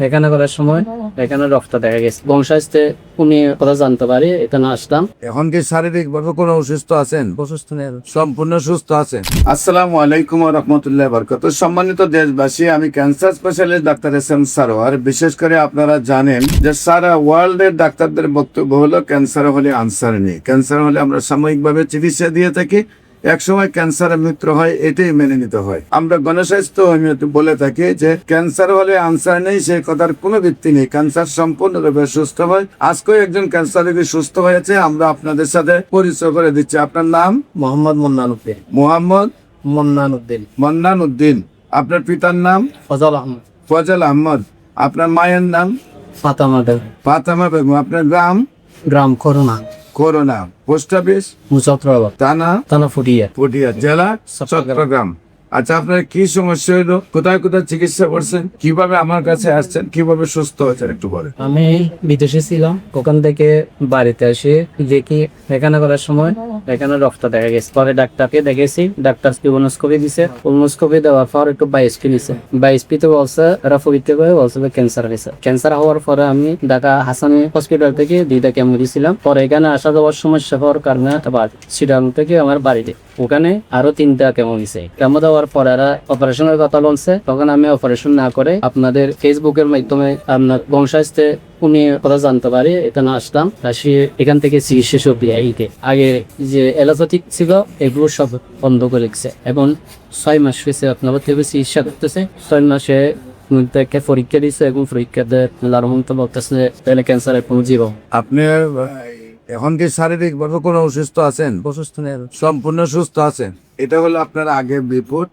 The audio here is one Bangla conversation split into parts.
এখানে করার সময় এখানে রক্ত দেখা গেছে। বংশাস্তে উনি কথা জানতে পারি, এখানে আসলাম। এখন কি শারীরিক ভাবে কোনো অসুস্থ আছেন? অসুস্থ নেই। সম্পূর্ণ সুস্থ আছেন? আসসালামু আলাইকুম ওয়া রাহমাতুল্লাহি ওয়া বারাকাতুহু। সম্মানিত দেশবাসী, আমি cancer specialist doctor SM. Sarwar. বিশেষ করে আপনারা জানেন যে সারা ওয়ার্ল্ডের ডাক্তারদের বক্তব্য হলো ক্যান্সার হলে আনসার নেই। ক্যান্সার হলে আমরা সাময়িকভাবে চিকিৎসা দিয়ে থাকি, একসময় ক্যান্সারের মৃত্যু হয়, এটাই মেনে নিতে হয়। আমরা গণস্বাস্থ্য বলে থাকি যে ক্যান্সার হলে আনসার নেই, সেই কথার কোনো ভিত্তি নেই। ক্যান্সার সম্পূর্ণরূপে সুস্থ হয়। আজকেও একজন ক্যান্সার রোগী সুস্থ হয়েছে, আমরা আপনাদের সাথে পরিচয় করে দিচ্ছি। আপনার নাম? মোহাম্মদ মন্নান উদ্দিন। মোহাম্মদ মন্নান উদ্দিন। মন্নান উদ্দিন। আপনার পিতার নাম? ফজল আহমদ। ফজল আহমদ। আপনার মায়ের নাম? ফাতেমা বেগম। ফাতেমা বেগম। আপনার গ্রাম? গ্রাম করোনা। করোনা। Post office? মুজফরাবাদ। থানা ফুটিয়া। পুঠিয়া, জেলা চট্টগ্রাম। আচ্ছা, আপনার কি সমস্যা হইলো? কোথায় কোথায় চিকিৎসা করছেন? কিভাবে আমার কাছে আসছেন? কিভাবে সুস্থ হয়েছেন একটু বলেন। আমি বিদেশে ছিলাম, ওখান থেকে বাড়িতে আসি, দেখি এখানে করার সময় এখানে রক্ত দেখা গেছে। পরে ডাক্তারকে দেখেছি, ডাক্তার কোলোনোস্কোপি দিছে। কোলোনোস্কোপি দেওয়ার পর একটু বায়োপসি নিছে। বায়োপসিতে বলছে এরা পরীক্ষা করে বলছে ক্যান্সার হয়েছে। ক্যান্সার হওয়ার পরে আমি ঢাকা হাসানি হসপিটাল থেকে 2টা কেমো দিয়েছিলাম। পরে এখানে আসা যাওয়ার সমস্যা হওয়ার কারণে আবার চিটাগাং থেকে আমার বাড়িতে ওখানে আরো 3টা কেমো দিছে। কেমো দেওয়ার পরে এরা অপারেশনের কথা বলছে। তখন আমি অপারেশন না করে আপনাদের ফেসবুকের মাধ্যমে আপনার বংশাস্তে উনি কথা জানতে পারি, এখানে আসলাম। আসি এখান থেকে চিকিৎসা সব এইতে আগে যে অ্যালোপ্যাথিক ছিল এগুলো সব বন্ধ করে রেখেছে। এবং 6 মাস হয়েছে আপনার থেকে চিকিৎসা করতেছে। 6 মাসে একটা পরীক্ষা দিচ্ছে এবং পরীক্ষাতে লারমন্ত বলতেছে তাহলে ক্যান্সারের কোনো জীবন। আপনি এখন কি শারীরিক ভাবে কোনো অসুস্থ আছেন? অসুস্থ নেই। সম্পূর্ণ সুস্থ আছেন। এটা হলো আপনার আগের রিপোর্ট।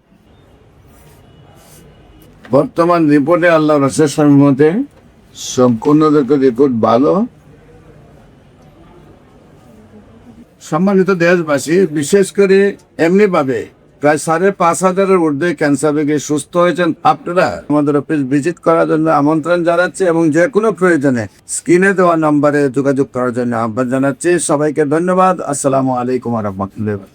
বর্তমান রিপোর্টে আল্লাহ রাসূলের সম্মতে সম্পূর্ণ রিপোর্ট ভালো। সম্মানিত দেশবাসী, বিশেষ করে এমনি ভাবে প্রায় 5,500-এর ঊর্ধ্বে ক্যান্সার রোগী সুস্থ হয়েছেন। আপনারা আমাদের অফিস ভিজিট করার জন্য আমন্ত্রণ জানাচ্ছি এবং যে কোনো প্রয়োজনে স্ক্রিনে দেওয়া নম্বরে যোগাযোগ করার জন্য আহ্বান জানাচ্ছি। সবাইকে ধন্যবাদ। আসসালামু আলাইকুম ওয়া রাহমাতুল্লাহি।